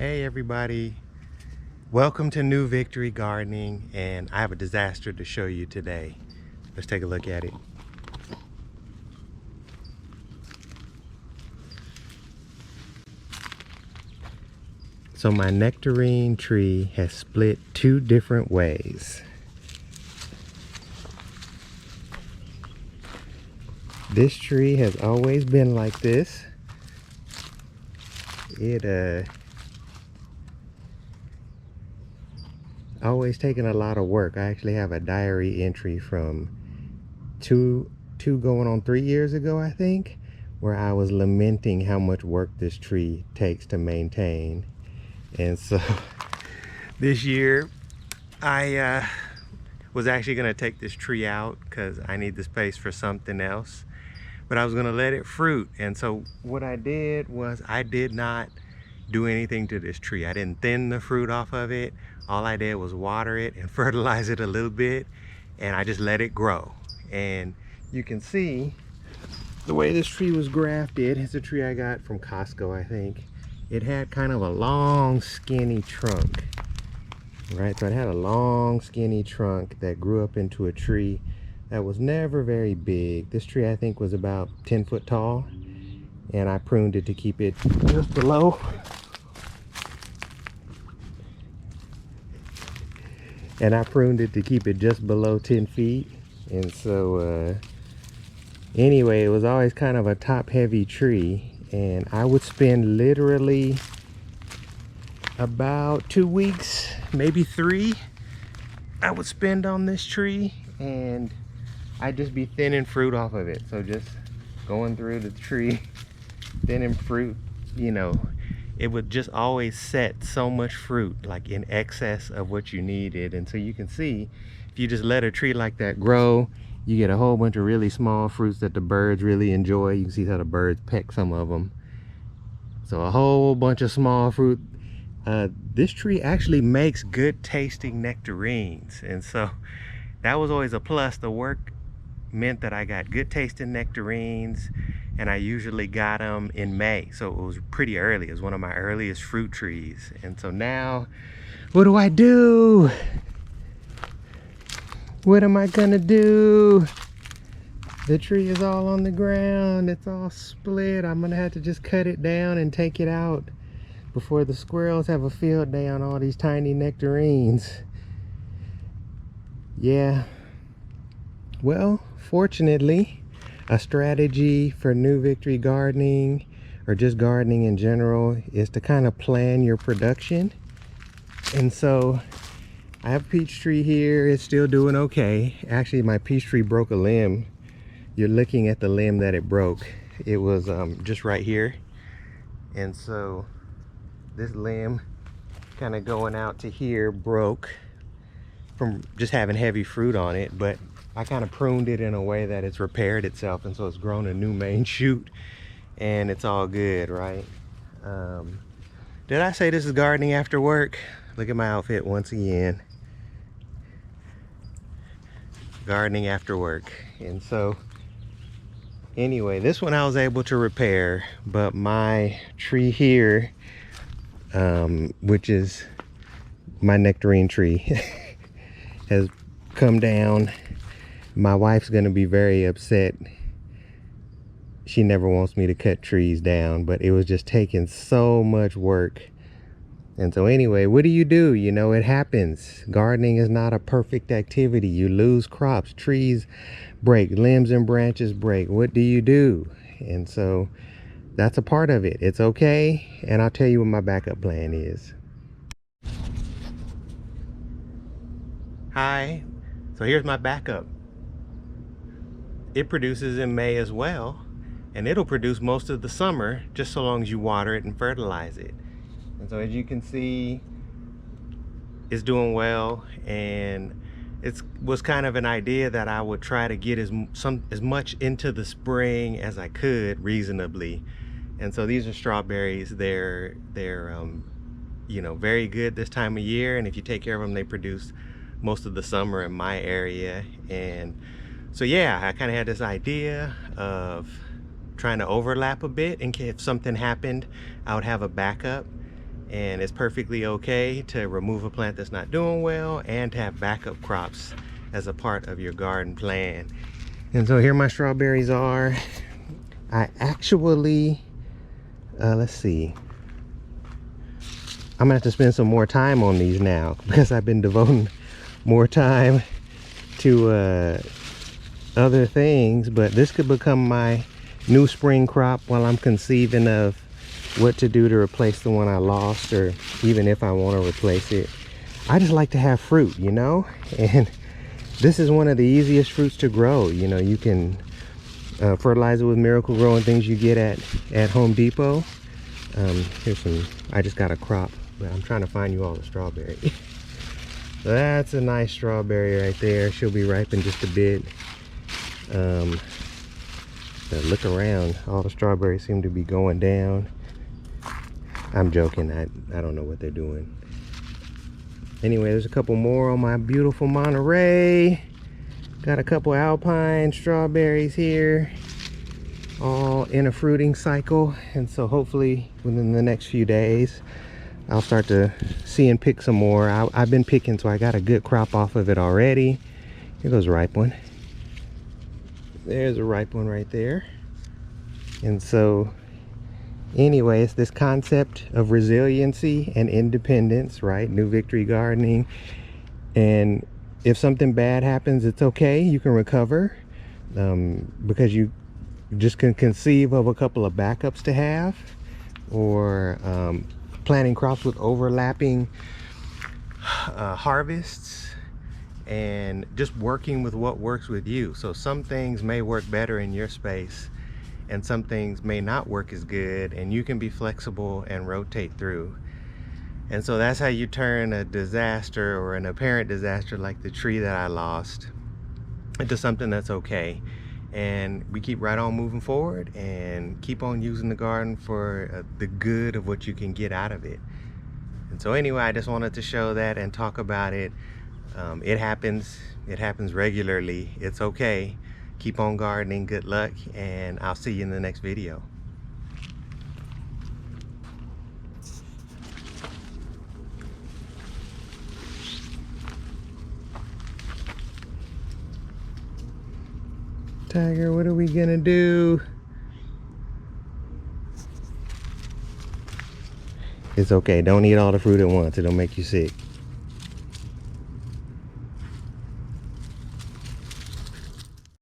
Hey everybody, welcome to New Victory Gardening, and I have a disaster to show you today. Let's take a look at it. So my nectarine tree has split two different ways. This tree has always been like this. It always taken a lot of work. I actually have a diary entry from two going on 3 years ago, I think, where I was lamenting how much work this tree takes to maintain. And so this year I was actually going to take this tree out because I need the space for something else, but I was going to let it fruit. And so what I did was I did not do anything to this tree. I didn't thin the fruit off of it. All I did was water it and fertilize it a little bit, and I just let it grow. And you can see the way this tree was grafted. It's a tree I got from Costco, I think. It had kind of a long skinny trunk, right? So it had a long skinny trunk that grew up into a tree that was never very big. This tree I think was about 10 foot tall, and I pruned it to keep it just below. And I pruned it to keep it just below 10 feet. And so anyway, it was always kind of a top heavy tree, and I would spend literally about 2 weeks, maybe 3, I would spend on this tree, and I'd just be thinning fruit off of it. So just going through the tree, thinning fruit, you know, it would just always set so much fruit, like in excess of what you needed. And so you can see, if you just let a tree like that grow, you get a whole bunch of really small fruits that the birds really enjoy. You can see how the birds peck some of them. So a whole bunch of small fruit. This tree actually makes good tasting nectarines, and so that was always a plus. The work meant that I got good tasting nectarines, and I usually got them in May, so it was pretty early. It was one of my earliest fruit trees. And so now, what do I do? What am I gonna do? The tree is all on the ground. It's all split. I'm gonna have to just cut it down and take it out before the squirrels have a field day on all these tiny nectarines. Yeah. Well, fortunately, a strategy for New Victory gardening, or just gardening in general, is to kind of plan your production. And so I have a peach tree here. It's still doing okay. Actually, my peach tree broke a limb. You're looking at the limb that it broke. It was just right here. And so this limb kind of going out to here broke from just having heavy fruit on it, but I kind of pruned it in a way that it's repaired itself, and so it's grown a new main shoot, and it's all good, right? Did I say this is gardening after work? Look at my outfit once again. Gardening after work. And so anyway, this one I was able to repair, but my tree here, which is my nectarine tree, has come down. My wife's gonna be very upset. She never wants me to cut trees down, but it was just taking so much work. And so anyway, what do? You know, it happens. Gardening is not a perfect activity. You lose crops, trees break, limbs and branches break. What do you do? And so that's a part of it. It's okay, and I'll tell you what my backup plan is. Hi, so here's my backup. It produces in May as well, and it'll produce most of the summer, just so long as you water it and fertilize it. And so as you can see, it's doing well, and it was kind of an idea that I would try to get as much into the spring as I could reasonably. And so these are strawberries. They're you know, very good this time of year, and if you take care of them, they produce most of the summer in my area. And so yeah, I kind of had this idea of trying to overlap a bit in case if something happened, I would have a backup. And it's perfectly okay to remove a plant that's not doing well and to have backup crops as a part of your garden plan. And so here my strawberries are. I actually, let's see. I'm gonna have to spend some more time on these now because I've been devoting more time to other things, but this could become my new spring crop while I'm conceiving of what to do to replace the one I lost, or even if I want to replace it. I just like to have fruit, you know, and this is one of the easiest fruits to grow. You know, you can fertilize it with Miracle Grow and things you get at Home Depot. Here's some, I just got a crop, but I'm trying to find you all the strawberry. That's a nice strawberry right there. She'll be ripe in just a bit. Look around, all the strawberries seem to be going down. I'm joking, I don't know what they're doing. Anyway, there's a couple more on my beautiful Monterey. Got a couple alpine strawberries here, all in a fruiting cycle. And so hopefully within the next few days, I'll start to see and pick some more. I've been picking, so I got a good crop off of it already. Here goes a ripe one. There's a ripe one right there. And so anyway, it's this concept of resiliency and independence, right? New Victory Gardening. And if something bad happens, it's okay, you can recover, because you just can conceive of a couple of backups to have, or planting crops with overlapping harvests, and just working with what works with you. So some things may work better in your space and some things may not work as good, and you can be flexible and rotate through. And so that's how you turn a disaster or an apparent disaster like the tree that I lost into something that's okay. And we keep right on moving forward and keep on using the garden for the good of what you can get out of it. And so anyway, I just wanted to show that and talk about it. It happens regularly. It's okay. Keep on gardening. Good luck, and I'll see you in the next video. Tiger, what are we gonna do? It's okay, don't eat all the fruit at once, it'll make you sick.